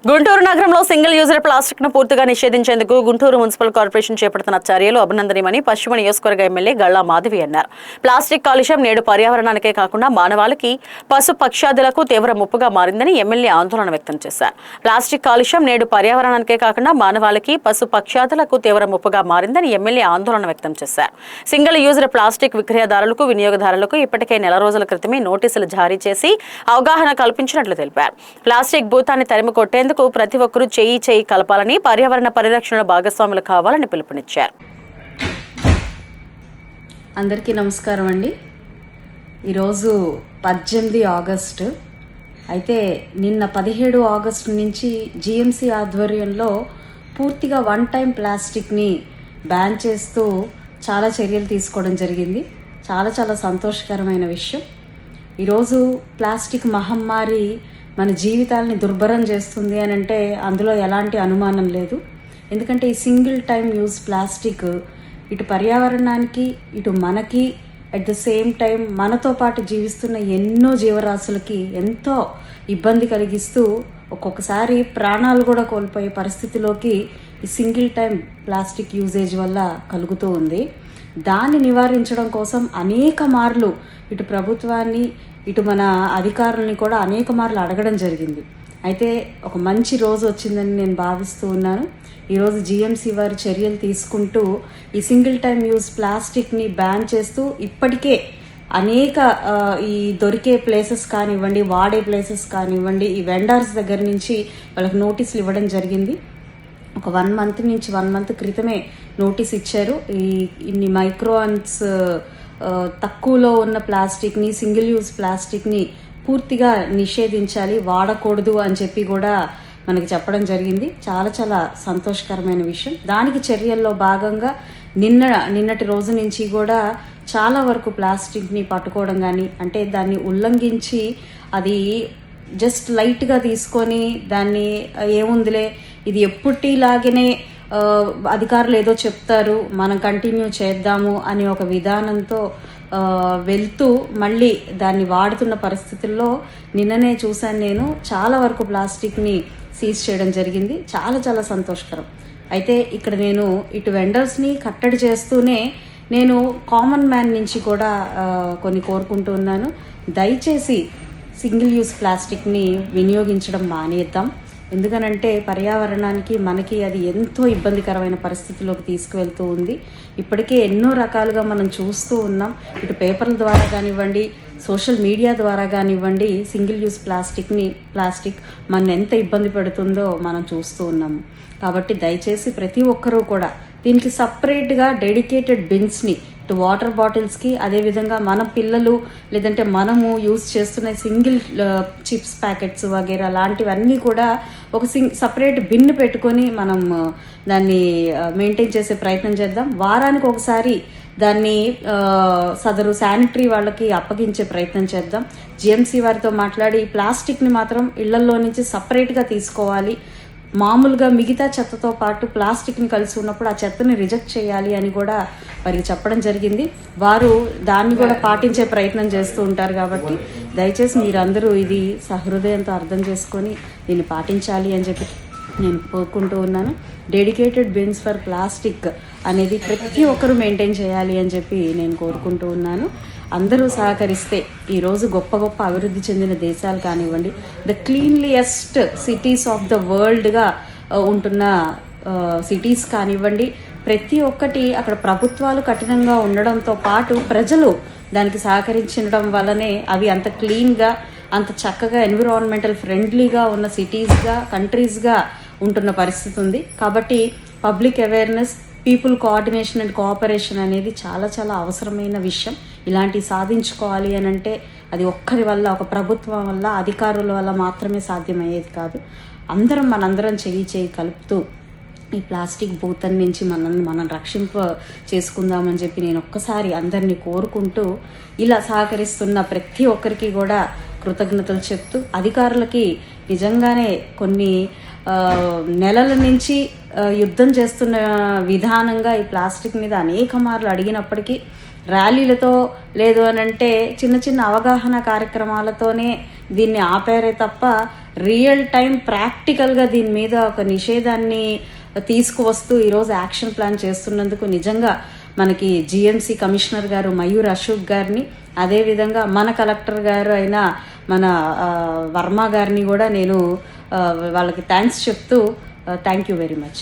గుంటూరు నగరంలో single user plastic ను పూర్తిగా నిషేధించేందుకు గుంటూరు మున్సిపల్ కార్పొరేషన్ చేపడుతున్న చర్యలు అభినందనీయమని పశ్చిమ నియోజకవర్గ ఎమ్మెల్యే గల్లా మాధవి అన్నారు. ప్లాస్టిక్ కాలుష్యం నేడు పర్యావరణానికే కాకుండా మానవాళికి, పశు పక్షాదులకు తీవ్ర ముప్పుగా మారిందని ఎమ్మెల్యే ఆందోళన వ్యక్తం చేశారు. ప్లాస్టిక్ కాలుష్యం నేడు పర్యావరణానికే కాకుండా మానవాళికి, పశు పక్షాదులకు తీవ్ర ముప్పుగా మారిందని ఎమ్మెల్యే ఆందోళన వ్యక్తం చేశారు. సింగిల్ యూజర్ ప్లాస్టిక్ విక్రయదారులకు, వినియోగదారులకు ఇప్పటికే నెల రోజుల క్రితమే నోటీసులు జారీ చేసి అవగాహన కల్పించినట్లు తెలిపారు. ప్లాస్టిక్ భూతాన్ని తరిమి కొట్టేందుకు ప్రతి ఒక్కరూ చేయి కలపాలని, పర్యావరణ పరిరక్షణలో భాగస్వాములు కావాలని పిలుపునిచ్చారు. అందరికీ నమస్కారం అండి. ఈరోజు 18 ఆగస్టు. అయితే నిన్న 17 ఆగస్టు నుంచి జిఎంసి ఆధ్వర్యంలో పూర్తిగా వన్ టైం ప్లాస్టిక్ని బ్యాన్ చేస్తూ చాలా చర్యలు తీసుకోవడం జరిగింది. చాలా సంతోషకరమైన విషయం. ఈరోజు ప్లాస్టిక్ మహమ్మారి మన జీవితాలని దుర్భరం చేస్తుంది అని అంటే అందులో ఎలాంటి అనుమానం లేదు. ఎందుకంటే ఈ సింగిల్ టైం యూజ్ ప్లాస్టిక్ ఇటు పర్యావరణానికి, ఇటు మనకి, అట్ ద సేమ్ టైం మనతో పాటు జీవిస్తున్న ఎన్నో జీవరాశులకి ఎంతో ఇబ్బంది కలిగిస్తూ ఒక్కొక్కసారి ప్రాణాలు కూడా కోల్పోయే పరిస్థితిలోకి ఈ సింగిల్ టైం ప్లాస్టిక్ యూజేజ్ వల్ల కలుగుతూ ఉంది. దాన్ని నివారించడం కోసం అనేక మార్లు ఇటు ప్రభుత్వాన్ని, ఇటు మన అధికారులని కూడా అనేక మార్లు అడగడం జరిగింది. అయితే ఒక మంచి రోజు వచ్చిందని నేను భావిస్తూ ఉన్నాను. ఈరోజు జిఎంసి వారి చర్యలు తీసుకుంటూ ఈ సింగిల్ టైం యూజ్ ప్లాస్టిక్ని బ్యాన్ చేస్తూ ఇప్పటికే అనేక ఈ దొరికే ప్లేసెస్ కానివ్వండి, వాడే ప్లేసెస్ కానివ్వండి, ఈ వెండర్స్ దగ్గర నుంచి వాళ్ళకి నోటీసులు ఇవ్వడం జరిగింది. ఒక 1 మంత్ క్రితమే నోటీస్ ఇచ్చారు. ఇన్ని మైక్రోన్స్ తక్కువలో ఉన్న ప్లాస్టిక్ని, సింగిల్ యూజ్ ప్లాస్టిక్ని పూర్తిగా నిషేధించాలి, వాడకూడదు అని చెప్పి కూడా మనకి చెప్పడం జరిగింది. చాలా సంతోషకరమైన విషయం. దానికి చర్యల్లో భాగంగా నిన్నటి రోజు నుంచి కూడా చాలా వరకు ప్లాస్టిక్ని పట్టుకోవడం కానీ, అంటే దాన్ని ఉల్లంఘించి అది జస్ట్ లైట్గా తీసుకొని దాన్ని ఏముందిలే ఇది ఎప్పటిలాగనే అధికారులు ఏదో చెప్తారు మనం కంటిన్యూ చేద్దాము అని ఒక విధానంతో వెళ్తూ మళ్ళీ దాన్ని వాడుతున్న పరిస్థితుల్లో నిన్ననే చూశాను నేను. చాలా వరకు ప్లాస్టిక్ని సీజ్ చేయడం జరిగింది. చాలా సంతోషకరం. అయితే ఇక్కడ నేను ఇటు వెండర్స్ని కట్టడి చేస్తూనే నేను కామన్ మ్యాన్ నుంచి కూడా కొన్ని కోరుకుంటూ ఉన్నాను. దయచేసి సింగిల్ యూజ్ ప్లాస్టిక్ని వినియోగించడం మానేద్దాం. ఎందుకనంటే పర్యావరణానికి, మనకి అది ఎంతో ఇబ్బందికరమైన పరిస్థితిలోకి తీసుకువెళ్తూ ఉంది. ఇప్పటికే ఎన్నో రకాలుగా మనం చూస్తూ ఉన్నాం. ఇటు పేపర్ల ద్వారా కానివ్వండి, సోషల్ మీడియా ద్వారా కానివ్వండి, సింగిల్ యూజ్ ప్లాస్టిక్ మన ఎంత ఇబ్బంది పెడుతుందో మనం చూస్తూ ఉన్నాము. కాబట్టి దయచేసి ప్రతి ఒక్కరూ కూడా దీనికి సపరేట్గా డెడికేటెడ్ బిన్స్ని, ఇటు వాటర్ బాటిల్స్కి, అదేవిధంగా మన పిల్లలు లేదంటే మనము యూజ్ చేస్తున్న సింగిల్ చిప్స్ ప్యాకెట్స్ వగేరా లాంటివన్నీ కూడా ఒక సపరేట్ బిన్ పెట్టుకొని మనం దాన్ని మెయింటైన్ చేసే ప్రయత్నం చేద్దాం. వారానికి ఒకసారి దాన్ని సదరు శానిటరీ వాళ్ళకి అప్పగించే ప్రయత్నం చేద్దాం. జిఎంసి వారితో మాట్లాడి ప్లాస్టిక్ని మాత్రం ఇళ్లల్లో నుంచి సపరేట్గా తీసుకోవాలి. మామూలుగా మిగతా చెత్తతో పాటు ప్లాస్టిక్ని కలిసి ఉన్నప్పుడు ఆ చెత్తని రిజెక్ట్ చేయాలి అని కూడా వారికి చెప్పడం జరిగింది. వారు దాన్ని కూడా పాటించే ప్రయత్నం చేస్తూ ఉంటారు. కాబట్టి దయచేసి మీరందరూ ఇది సహృదయంతో అర్థం చేసుకొని దీన్ని పాటించాలి అని చెప్పి నేను కోరుకుంటూ ఉన్నాను. డెడికేటెడ్ బిన్స్ ఫర్ ప్లాస్టిక్ అనేది ప్రతి ఒక్కరూ మెయింటైన్ చేయాలి అని చెప్పి నేను కోరుకుంటూ ఉన్నాను. అందరూ సహకరిస్తే ఈరోజు గొప్ప అభివృద్ధి చెందిన దేశాలు కానివ్వండి, ద క్లీన్లియెస్ట్ సిటీస్ ఆఫ్ ద వరల్డ్గా ఉంటున్న సిటీస్ కానివ్వండి, ప్రతి ఒక్కటి అక్కడ ప్రభుత్వాలు కఠినంగా ఉండడంతో పాటు ప్రజలు దానికి సహకరించడం వల్లనే అవి అంత క్లీన్గా, అంత చక్కగా ఎన్విరాన్మెంటల్ ఫ్రెండ్లీగా ఉన్న సిటీస్గా, కంట్రీస్గా ఉంటున్న పరిస్థితి ఉంది. కాబట్టి public awareness, people coordination and cooperation అనేది చాలా అవసరమైన విషయం. ఇలాంటివి సాధించుకోవాలి అని అంటే అది ఒక్కరి వల్ల, ఒక ప్రభుత్వం వల్ల, అధికారుల వల్ల మాత్రమే సాధ్యమయ్యేది కాదు. మనందరం చేయి కలుపుతూ ఈ ప్లాస్టిక్ భూతం నుంచి మనం రక్షింప చేసుకుందామని చెప్పి నేను ఒక్కసారి అందరినీ కోరుకుంటూ ఇలా సహకరిస్తున్న ప్రతి ఒక్కరికి కూడా కృతజ్ఞతలు చెప్తూ, అధికారులకి నిజంగానే కొన్ని నెలల నుంచి యుద్ధం చేస్తున్న విధానంగా ఈ ప్లాస్టిక్ మీద అనేక మార్లు అడిగినప్పటికీ ర్యాలీలతో లేదు అని అంటే చిన్న అవగాహన కార్యక్రమాలతోనే దీన్ని ఆపారే తప్ప రియల్ టైం ప్రాక్టికల్గా దీని మీద ఒక నిషేధాన్ని తీసుకువస్తూ ఈరోజు యాక్షన్ ప్లాన్ చేస్తున్నందుకు నిజంగా మనకి జిఎంసి కమిషనర్ గారు మయూర్ అశోక్ గారిని, అదేవిధంగా మన కలెక్టర్ గారు అయిన మన వర్మ గారిని కూడా నేను వాళ్ళకి థ్యాంక్స్ చెప్తూ థ్యాంక్ యూ వెరీ మచ్.